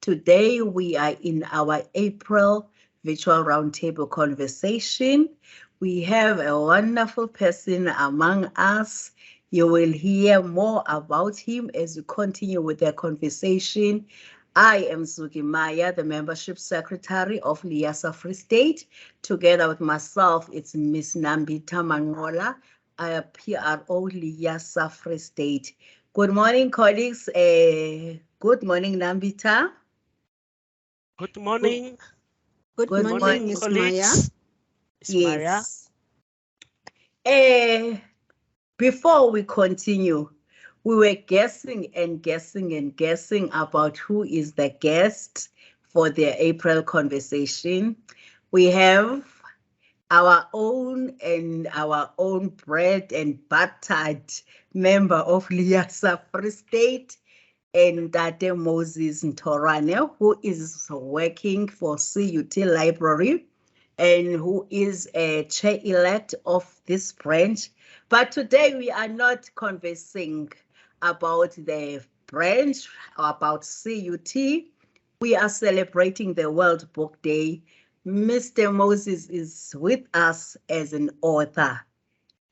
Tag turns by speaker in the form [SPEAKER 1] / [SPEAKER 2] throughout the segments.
[SPEAKER 1] Today we are in our April virtual roundtable conversation. We have a wonderful person among us. You will hear more about him as we continue with the conversation. I am Suki Maya, the Membership Secretary of Liasa Free State. Together with myself, it's Miss Nambita Mangola, I PRO Liasa Free State. Good morning, colleagues. Good morning, Nambita.
[SPEAKER 2] Good morning.
[SPEAKER 1] Good morning,
[SPEAKER 3] Miss Maya.
[SPEAKER 1] Yes. Before we continue, we were guessing about who is the guest for the April conversation. We have our own bread and buttered member of Liasa Free State, and Tate Moses Nthoroane, who is working for CUT Library and who is a chair-elect of this branch. But today we are not conversing about the branch or about CUT. We are celebrating the World Book Day. Mr. Moses is with us as an author.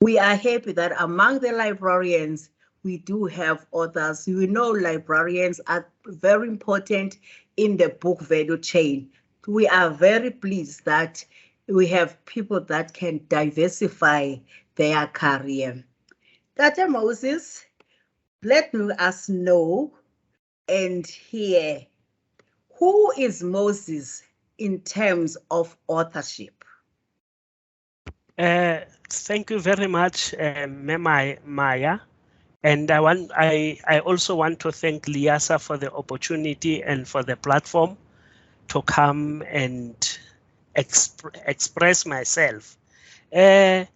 [SPEAKER 1] We are happy that among the librarians, we do have authors. We know librarians are very important in the book value chain. We are very pleased that we have people that can diversify their career. Tate Moses, let us know and hear, who is Moses in terms of authorship?
[SPEAKER 2] Thank you very much, Maya. And I also want to thank Liasa for the opportunity and for the platform to come and express myself. Tate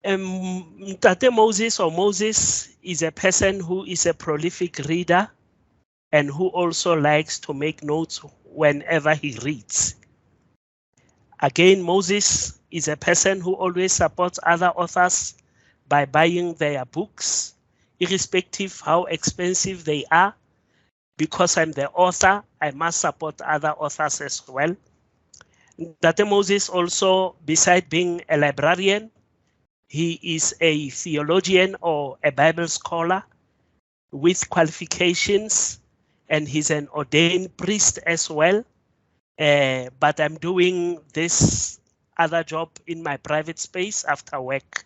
[SPEAKER 2] Moses or Moses is a person who is a prolific reader and who also likes to make notes whenever he reads. Again, Moses is a person who always supports other authors by buying their books, irrespective how expensive they are. Because I'm the author, I must support other authors as well. Tate Moses also, beside being a librarian, he is a theologian or a Bible scholar with qualifications, and he's an ordained priest as well. But I'm doing this other job in my private space after work.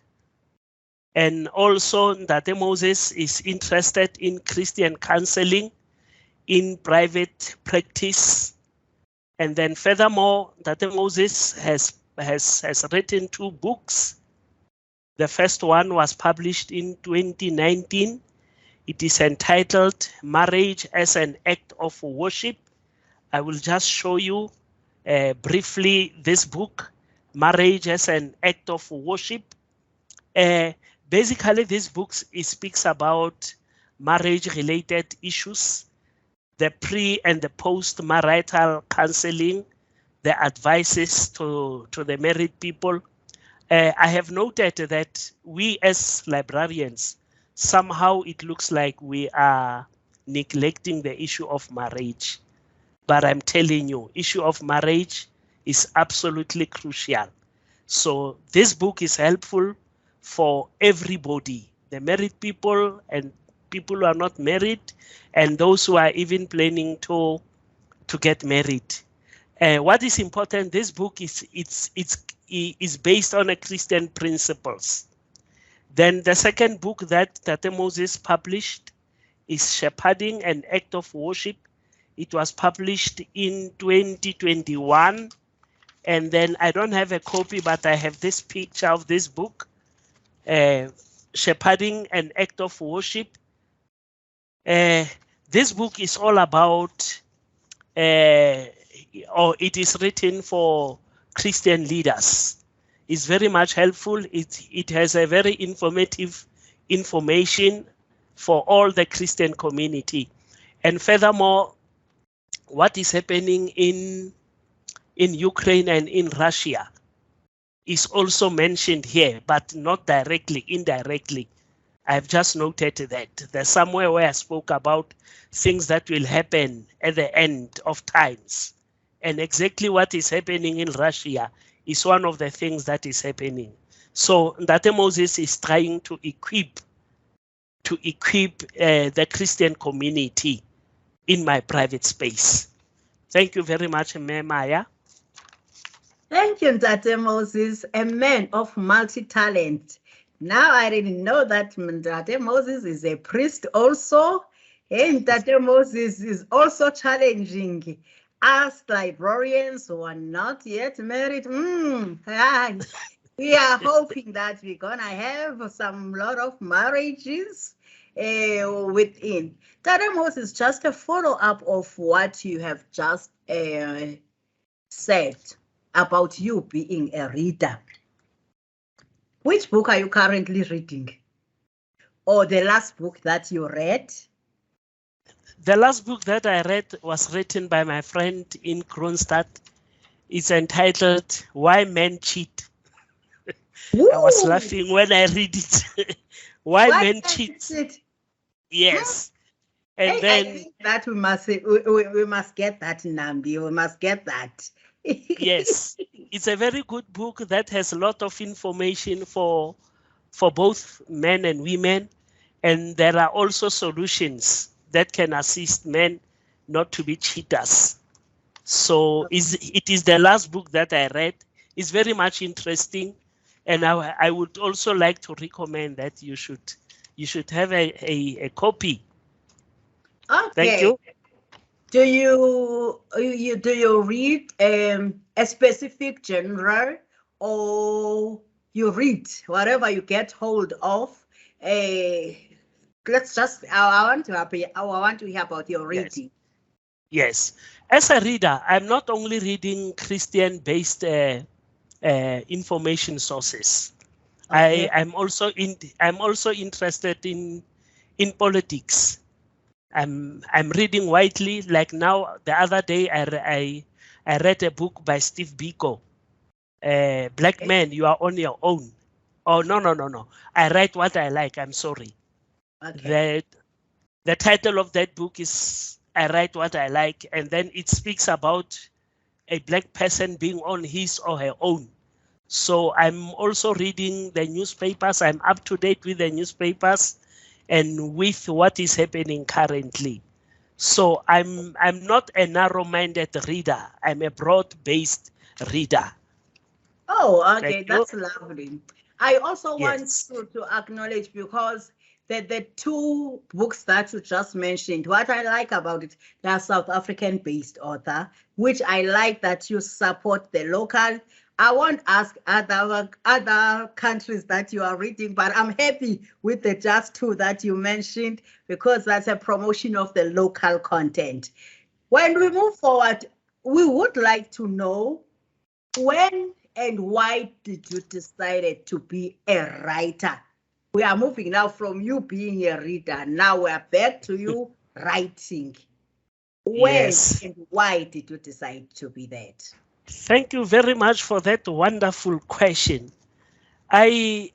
[SPEAKER 2] And also, Tate Moses is interested in Christian counseling in private practice. And then furthermore, Tate Moses has written 2 books. The first one was published in 2019. It is entitled Marriage as an Act of Worship. I will just show you briefly this book, Marriage as an Act of Worship. Basically, this book speaks about marriage-related issues, the pre- and the post-marital counseling, the advices to the married people. I have noted that we as librarians, somehow it looks like we are neglecting the issue of marriage. But I'm telling you, issue of marriage is absolutely crucial. So this book is helpful for everybody, the married people and people who are not married, and those who are even planning to get married. What is important, this book is based on a Christian principles. Then the second book that Tate Moses published is Shepherding an Act of Worship. It was published in 2021. And then I don't have a copy, but I have this picture of this book, Shepherding an Act of Worship. This book is all about, or it is written for Christian leaders. It's very much helpful. It has a very informative information for all the Christian community. And furthermore, what is happening in Ukraine and in Russia is also mentioned here, but not directly, indirectly. I've just noted that there's somewhere where I spoke about things that will happen at the end of times. And exactly what is happening in Russia is one of the things that is happening. So Ntate Moses is trying to equip the Christian community in my private space. Thank you very much, Maya.
[SPEAKER 1] Thank you, Ntate Moses, a man of multi-talent. Now I didn't know that Ntate Moses is a priest also. And Ntate Moses is also challenging us librarians who are not yet married. We are hoping that we're going to have some lot of marriages within. Ntate Moses, just a follow-up of what you have just said about you being a reader. Which book are you currently reading? Or the last book that you read?
[SPEAKER 2] The last book that I read was written by my friend in Kronstadt. It's entitled Why Men Cheat.
[SPEAKER 1] Ooh.
[SPEAKER 2] I was laughing when I read it. Why Men Cheat. Yes. And then
[SPEAKER 1] I think that we must get that, Nambi. We must get that.
[SPEAKER 2] Yes, it's a very good book that has a lot of information for both men and women, and there are also solutions that can assist men not to be cheaters. So it is the last book that I read. It's very much interesting, and I would also like to recommend that you should have a copy.
[SPEAKER 1] Okay.
[SPEAKER 2] Thank you.
[SPEAKER 1] Do you read a specific genre, or you read whatever you get hold of? Let's just. I want to hear about your reading.
[SPEAKER 2] Yes. As a reader, I'm not only reading Christian-based information sources. Okay. I'm also interested in politics. I'm reading widely. Like now, the other day, I read a book by Steve Biko, Black Man, You Are On Your Own. Oh, no. I write what I like. I'm sorry. Okay. The title of that book is I Write What I Like, and then it speaks about a black person being on his or her own. So I'm also reading the newspapers. I'm up to date with the newspapers and with what is happening currently. So I'm not a narrow-minded reader. I'm a broad-based reader.
[SPEAKER 1] Oh, okay, that's lovely. I also want to acknowledge, because the two books that you just mentioned, what I like about it, they are South African-based author, which I like that you support the local. I won't ask other countries that you are reading, but I'm happy with the just two that you mentioned, because that's a promotion of the local content. When we move forward, we would like to know, when and why did you decide to be a writer? We are moving now from you being a reader. Now we're back to you writing. When and why did you decide to be that?
[SPEAKER 2] Thank you very much for that wonderful question. I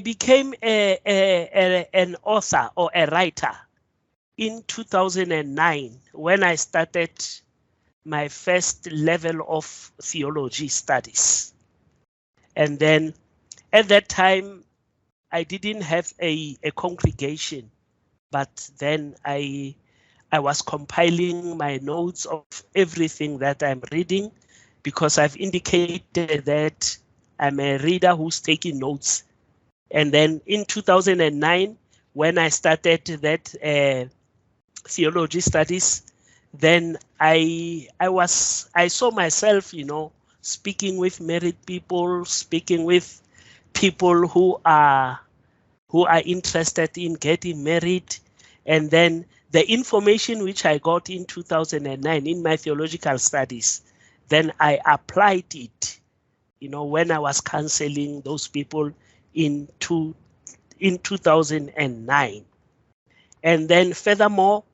[SPEAKER 2] became an author or a writer in 2009 when I started my first level of theology studies. And then at that time, I didn't have a congregation, but then I was compiling my notes of everything that I'm reading, because I've indicated that I'm a reader who's taking notes. And then in 2009, when I started that theology studies, then I saw myself, speaking with married people, speaking with people who are interested in getting married. And then the information which I got in 2009 in my theological studies, then I applied it, when I was counseling those people in 2009. And then furthermore,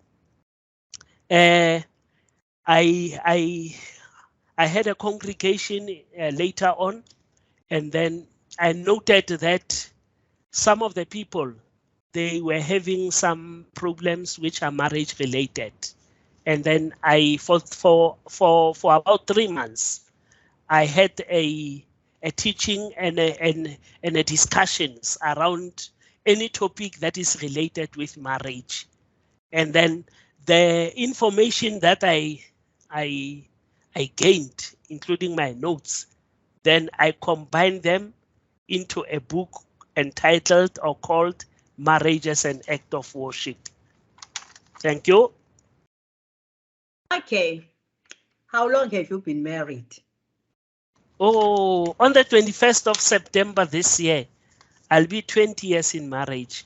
[SPEAKER 2] I had a congregation later on, and then I noted that some of the people, they were having some problems which are marriage related. And then for about 3 months, I had a teaching and a discussions around any topic that is related with marriage. And then the information that I gained, including my notes, then I combined them into a book entitled or called Marriage as an Act of Worship. Thank you.
[SPEAKER 1] Okay. How long have you been married?
[SPEAKER 2] Oh, on the 21st of September this year, I'll be 20 years in marriage.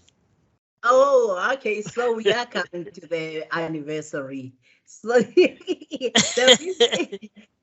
[SPEAKER 1] Oh, okay. So we are coming to the anniversary. So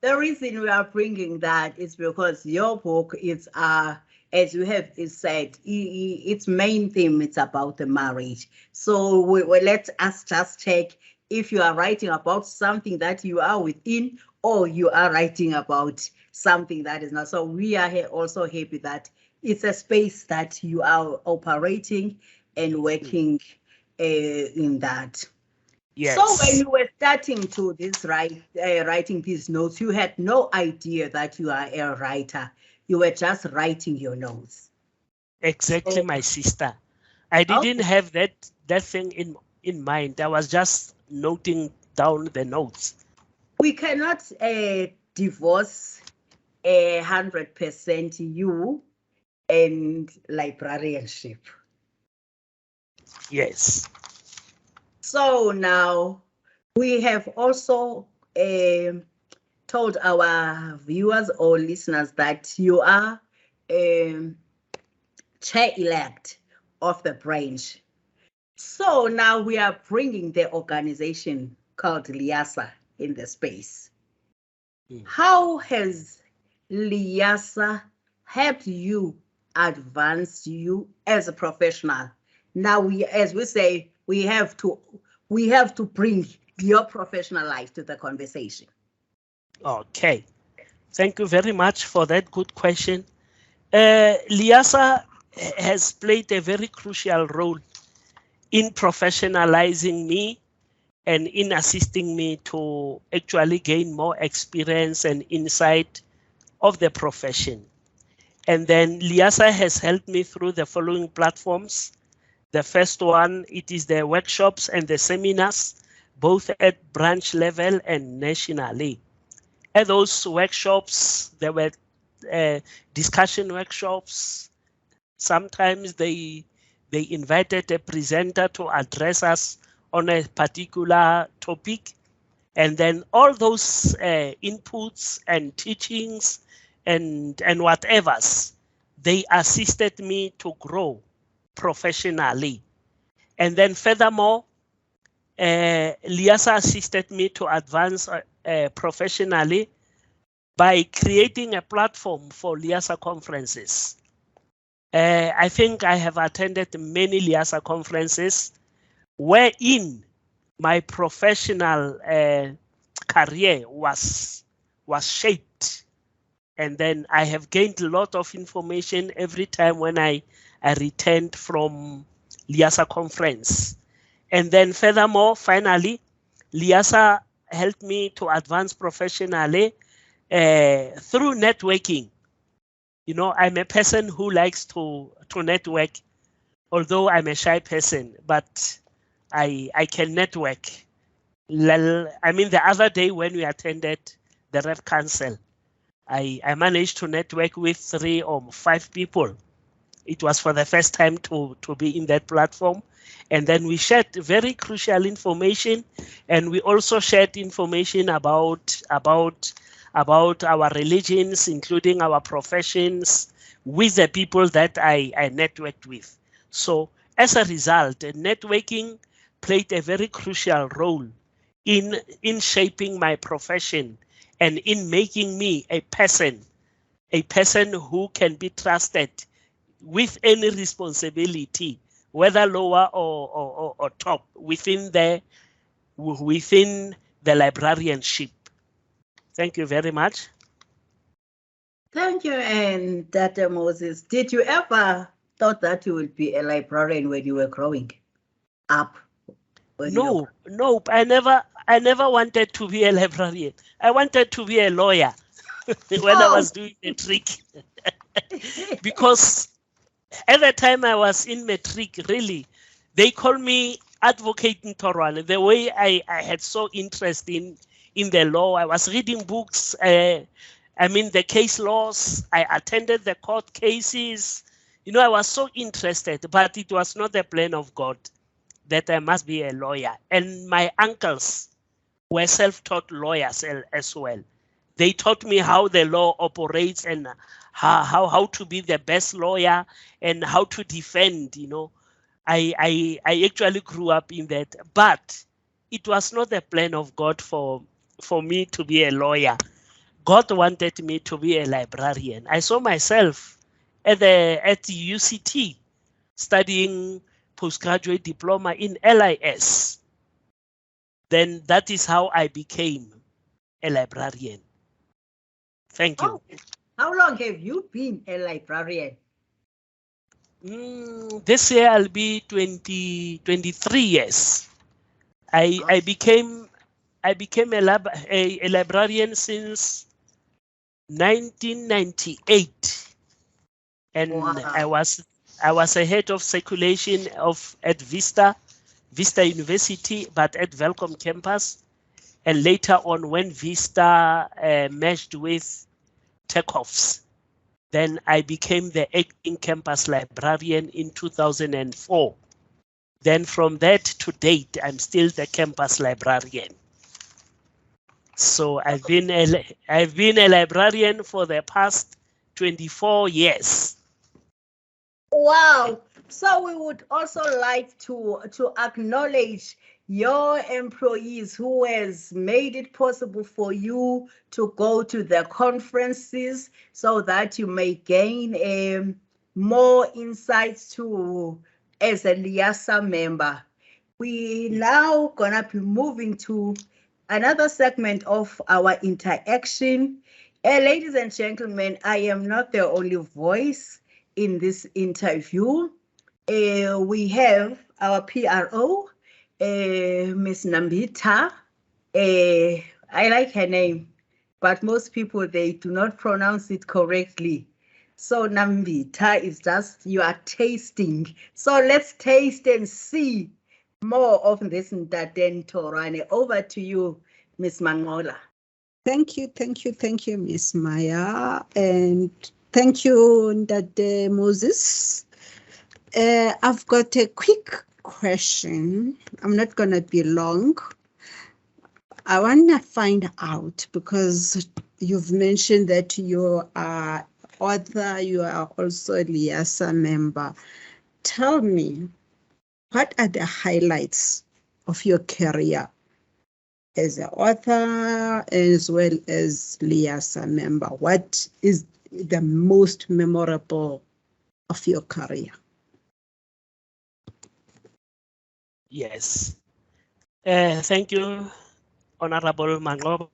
[SPEAKER 1] the reason we are bringing that is because your book is, as you have said, its main theme is about the marriage. So let us just check if you are writing about something that you are within, or you are writing about something that is not. So we are also happy that it's a space that you are operating and working in that.
[SPEAKER 2] Yes.
[SPEAKER 1] So when you were starting to writing these notes, you had no idea that you are a writer. You were just writing your notes.
[SPEAKER 2] Exactly, my sister. I didn't have that thing in mind. I was just noting down the notes.
[SPEAKER 1] We cannot divorce 100% you and librarianship.
[SPEAKER 2] Yes.
[SPEAKER 1] So now we have also told our viewers or listeners that you are chair-elect of the branch. So now we are bringing the organization called LIASA in the space. How has LIASA helped you advance you as a professional? Now as we say, we have to bring your professional life to the conversation.
[SPEAKER 2] Okay. Thank you very much for that good question. LIASA has played a very crucial role in professionalizing me and in assisting me to actually gain more experience and insight of the profession. And then LIASA has helped me through the following platforms. The first one, it is the workshops and the seminars, both at branch level and nationally. At those workshops, there were discussion workshops. Sometimes they invited a presenter to address us on a particular topic. And then all those inputs and teachings and whatevers, they assisted me to grow professionally. And then furthermore, LIASA assisted me to advance professionally by creating a platform for LIASA conferences. I think I have attended many LIASA conferences wherein my professional career was shaped. And then I have gained a lot of information every time when I returned from LIASA conference. And then furthermore, finally, LIASA helped me to advance professionally through networking. You know, I'm a person who likes to network, although I'm a shy person, but I can network. I mean, the other day when we attended the Rev Council, I managed to network with 3 or 5 people. It was for the first time to be in that platform. And then we shared very crucial information, and we also shared information about our religions, including our professions, with the people that I networked with. So as a result, networking played a very crucial role in shaping my profession and in making me a person who can be trusted with any responsibility, whether lower or top, within the librarianship. Thank you very much.
[SPEAKER 1] Thank you, and Dr. Moses. Did you ever thought that you would be a librarian when you were growing up.
[SPEAKER 2] No, I never wanted to be a librarian. I wanted to be a lawyer when I was doing matric. Because at the time I was in matric, really, they called me Advocate Nthoroane. The way I had so interest in the law, I was reading books. The case laws. I attended the court cases. I was so interested, but it was not the plan of God that I must be a lawyer. And my uncles were self-taught lawyers as well. They taught me how the law operates and how to be the best lawyer and how to defend. I actually grew up in that, but it was not the plan of God for me to be a lawyer. God wanted me to be a librarian. I saw myself at UCT studying postgraduate diploma in LIS. Then that is how I became a librarian. Thank you.
[SPEAKER 1] How long have you been a librarian?
[SPEAKER 2] This year I'll be 23 years. I became a librarian since 1998, and wow. I was a head of circulation at Vista University, but at Welcome campus, and later on when Vista merged with Techhoffs, then I became the acting campus librarian in 2004. Then from that to date, I'm still the campus librarian. So I've been a librarian for the past 24 years.
[SPEAKER 1] Wow. So we would also like to acknowledge your employees who has made it possible for you to go to the conferences so that you may gain more insights to as a LIASA member. We now gonna be moving to another segment of our interaction. Ladies and gentlemen, I am not the only voice in this interview. We have our PRO, Miss Nambita. I like her name, but most people, they do not pronounce it correctly. So Nambita is just, you are tasting. So let's taste and see more of this Nthoroane. Over to you, Miss Mangola.
[SPEAKER 3] Thank you, Miss Maya. And thank you, Ndade Moses. I've got a quick question. I'm not going to be long. I want to find out, because you've mentioned that you are author, you are also a LIASA member. Tell me, what are the highlights of your career as an author as well as LIASA member? What is the most memorable of your career?
[SPEAKER 2] Yes. Thank you, Honorable Manglob.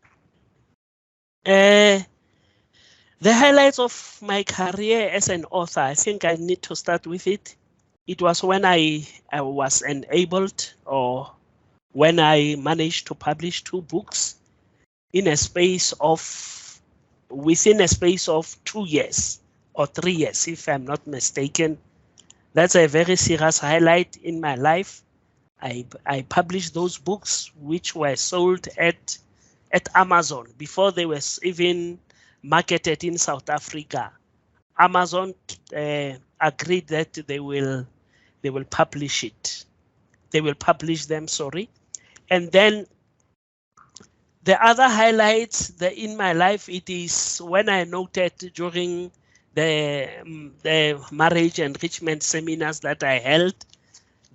[SPEAKER 2] The highlights of my career as an author, I think I need to start with it. It was when I was enabled, or when I managed to publish 2 books within a space of 2 years or 3 years, if I'm not mistaken. That's a very serious highlight in my life. I published those books, which were sold at Amazon before they were even marketed in South Africa. Amazon agreed that they will publish it. They will publish them, sorry. And then the other highlights in my life, it is when I noted during the marriage enrichment seminars that I held,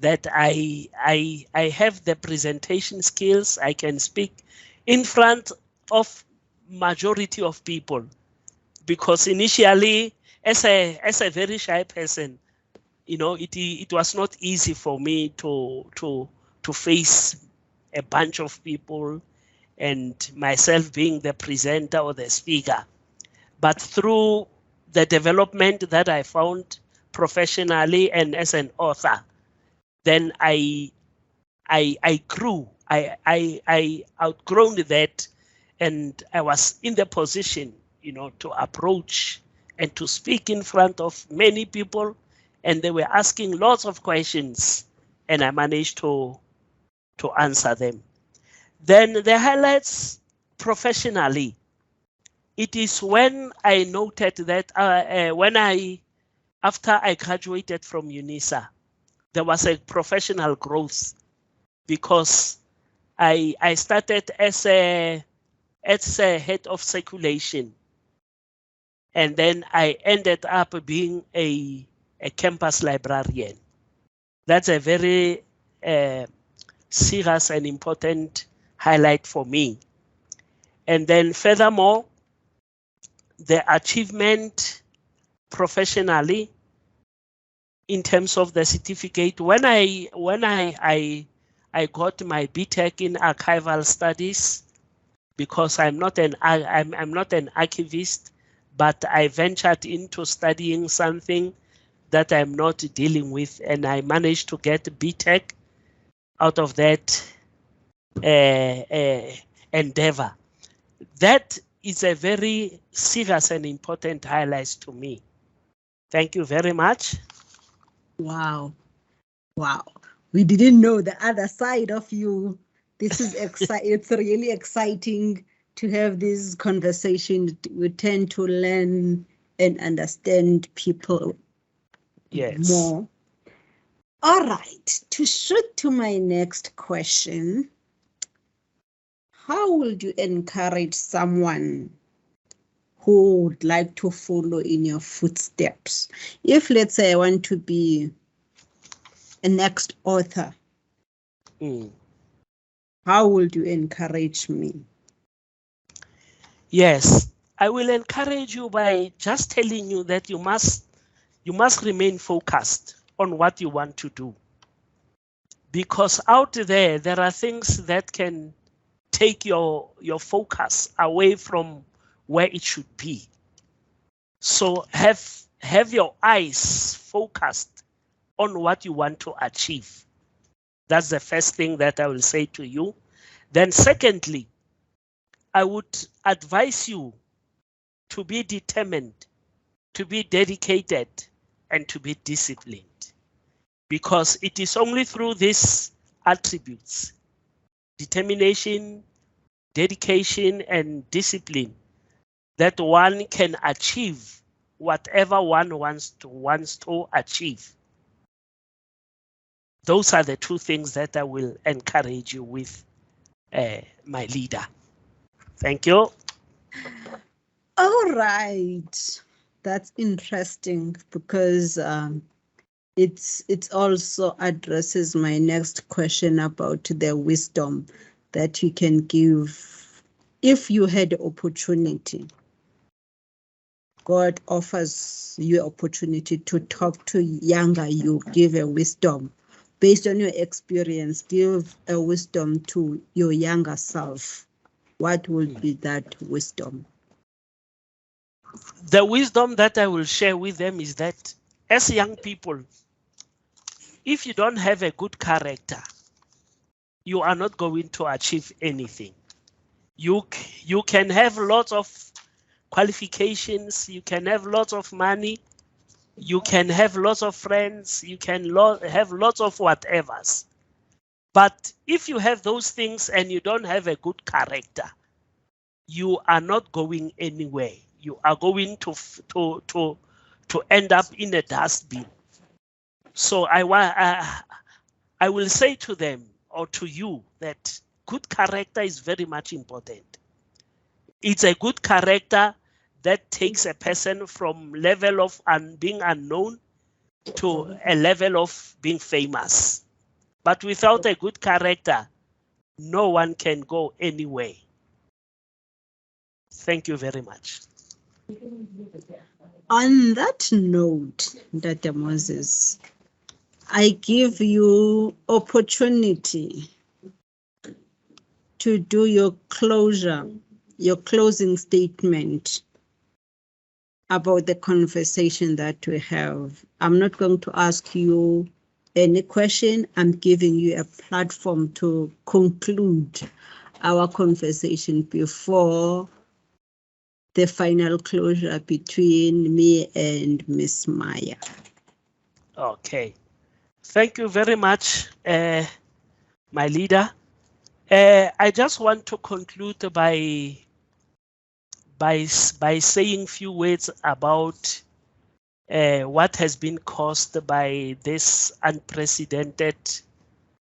[SPEAKER 2] that I have the presentation skills. I can speak in front of majority of people, because initially, as a very shy person, it was not easy for me to face a bunch of people and myself being the presenter or the speaker. But through the development that I found professionally and as an author, then I grew. I outgrown that, and I was in the position, to approach and to speak in front of many people, and they were asking lots of questions, and I managed to answer them. Then the highlights professionally. It is when I noted that after I graduated from UNISA, there was a professional growth, because I started as a head of circulation, and then I ended up being a campus librarian. That's a very serious and important highlight for me. And then furthermore, the achievement professionally in terms of the certificate, when I got my BTech in archival studies, because I'm not an archivist, but I ventured into studying something that I'm not dealing with, and I managed to get BTech out of that endeavor. That is a very serious and important highlight to me. Thank you very much.
[SPEAKER 3] Wow. We didn't know the other side of you. This is exciting. It's really exciting to have this conversation. We tend to learn and understand people more. All right, to shoot to my next question, how would you encourage someone who would like to follow in your footsteps? If, let's say, I want to be a next author, how would you encourage me?
[SPEAKER 2] Yes, I will encourage you by just telling you that you must remain focused on what you want to do. Because out there are things that can take your focus away from where it should be. So have your eyes focused on what you want to achieve. That's the first thing that I will say to you. Then secondly, I would advise you to be determined, to be dedicated, and to be disciplined. Because it is only through these attributes, determination, dedication, and discipline, that one can achieve whatever one wants to achieve. Those are the two things that I will encourage you with, my leader. Thank you.
[SPEAKER 3] All right. That's interesting, because it also addresses my next question about the wisdom that you can give if you had the opportunity. God offers you opportunity to talk to younger you, give a wisdom. Based on your experience, give a wisdom to your younger self. What would be that wisdom?
[SPEAKER 2] The wisdom that I will share with them is that as young people, if you don't have a good character, you are not going to achieve anything. You can have lots of qualifications, you can have lots of money, you can have lots of friends, you can have lots of whatevers. But if you have those things and you don't have a good character, you are not going anywhere. You are going to end up in a dustbin. So I will say to them, or to you, that good character is very much important. It's a good character that takes a person from level of being unknown to a level of being famous. But without a good character, no one can go anywhere. Thank you very much.
[SPEAKER 3] On that note, Dr. Moses, I give you opportunity to do your closing statement about the conversation that we have. I'm not going to ask you any question. I'm giving you a platform to conclude our conversation before the final closure between me and Miss Maya.
[SPEAKER 2] Okay. Thank you very much, my leader. I just want to conclude by saying few words about what has been caused by this unprecedented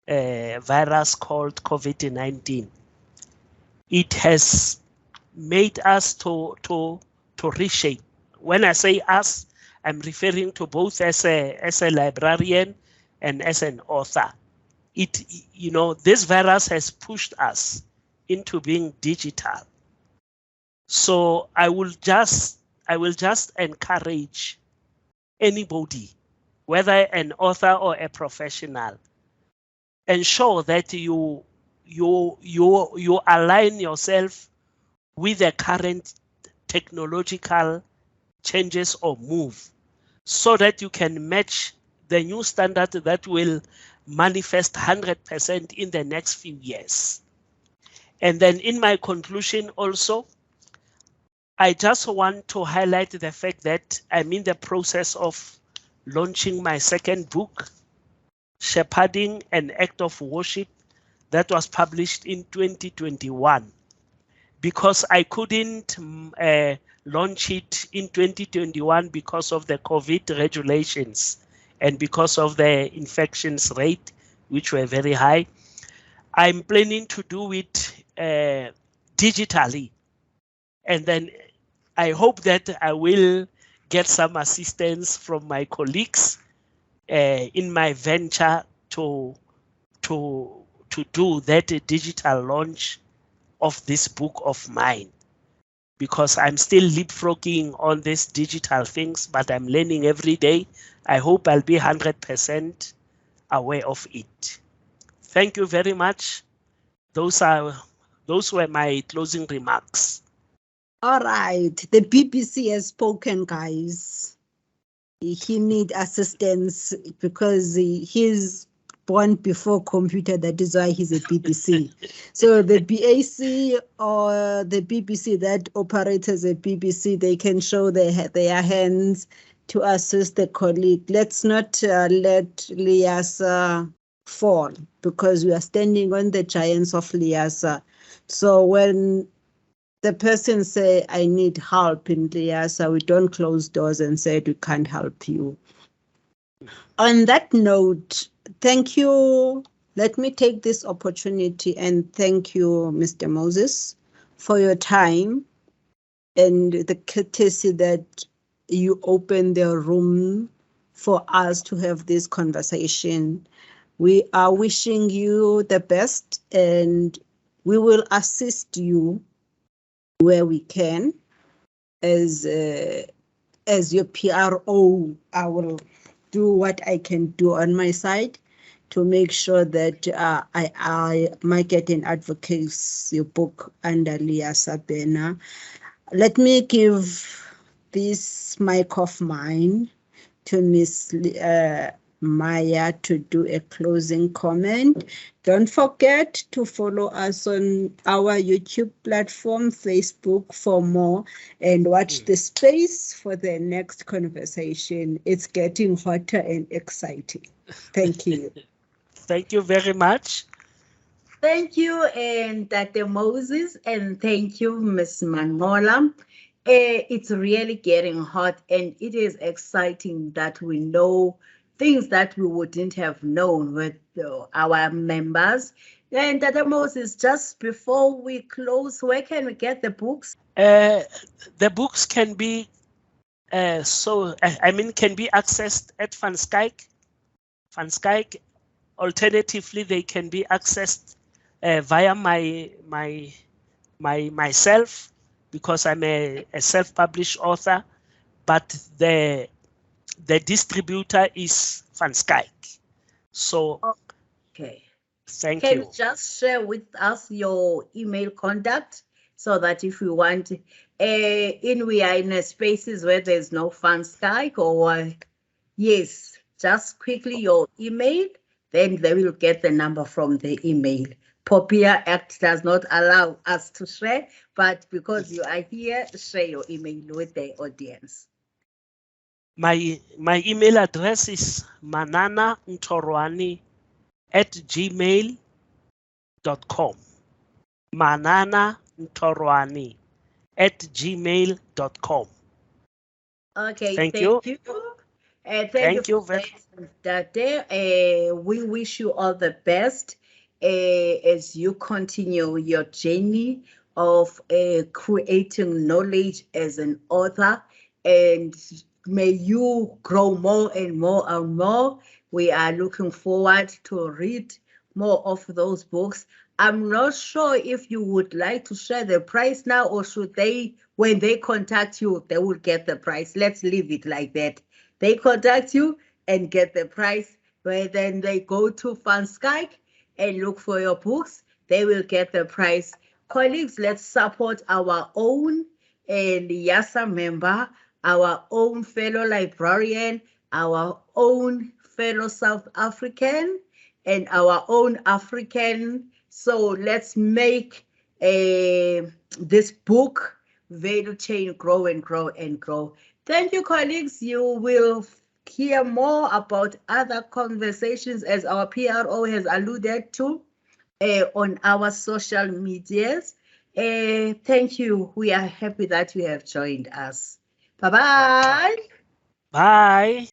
[SPEAKER 2] virus called COVID-19. It has made us to reshape. When I say us, I'm referring to both as a librarian and as an author. This virus has pushed us into being digital. So I will just encourage anybody, whether an author or a professional, ensure that you align yourself with the current technological changes or move, so that you can match the new standard that will manifest 100% in the next few years. And then in my conclusion also, I just want to highlight the fact that I'm in the process of launching my second book, Shepherding an Act of Worship, that was published in 2021. Because I couldn't launch it in 2021 because of the COVID regulations and because of the infections rate, which were very high. I'm planning to do it digitally. And then I hope that I will get some assistance from my colleagues in my venture to do that digital launch of this book of mine, because I'm still leapfrogging on these digital things, but I'm learning every day. I hope I'll be 100% aware of it. Thank you very much. Those were my closing remarks.
[SPEAKER 3] All right, the BBC has spoken, guys. He needs assistance because he's born before computer. That is why he's a BBC. So the BAC or the BBC that operates as a BBC, they can show their hands to assist the colleague. Let's not let Liasa fall, because we are standing on the giants of Liasa. So when the person say, I need help in Liasa, we don't close doors and say we can't help you. On that note, thank you. Let me take this opportunity and thank you, Mr. Moses, for your time and the courtesy that you opened the room for us to have this conversation. We are wishing you the best, and we will assist you where we can. As your PRO, I will do what I can do on my side to make sure that I market and advocate your book under Liasa Bena. Let me give this mic of mine to Miss Maya to do a closing comment. Don't forget to follow us on our YouTube platform, Facebook, for more, and watch the space for the next conversation. It's getting hotter and exciting. Thank you.
[SPEAKER 2] Thank you very much.
[SPEAKER 1] Thank you, and Dr. Moses, and thank you, Ms. Manola. It's really getting hot, and it is exciting that we know things that we wouldn't have known with our members. And Dr. Moses, just before we close, where can we get the books?
[SPEAKER 2] The books can be can be accessed at Van Skyke. Alternatively, they can be accessed via myself, because I'm a self-published author, but the distributor is Van Skyke. So,
[SPEAKER 1] okay.
[SPEAKER 2] Thank
[SPEAKER 1] Can
[SPEAKER 2] you.
[SPEAKER 1] you just share with us your email contact so that if you want, we are in a spaces where there's no fun Skype or yes, just quickly your email, then they will get the number from the email. POPIA Act does not allow us to share, but because you are here, share your email with the audience.
[SPEAKER 2] My email address is manananthoroane@gmail.com. manananthoroane@gmail.com.
[SPEAKER 1] Okay,
[SPEAKER 2] Thank you.
[SPEAKER 1] Thank you for that day. We wish you all the best as you continue your journey of creating knowledge as an author, and may you grow more and more and more. We are looking forward to read more of those books. I'm not sure if you would like to share the price now, or should they, when they contact you, they will get the price. Let's leave it like that. They contact you and get the price, where then they go to FunSkype and look for your books. They will get the price. Colleagues, let's support our own Liasa member, our own fellow librarian, our own fellow South African, and our own African. So let's make this book value chain grow and grow and grow. Thank you, colleagues. You will hear more about other conversations, as our PRO has alluded to, on our social medias. Thank you. We are happy that you have joined us. Bye-bye.
[SPEAKER 2] Bye.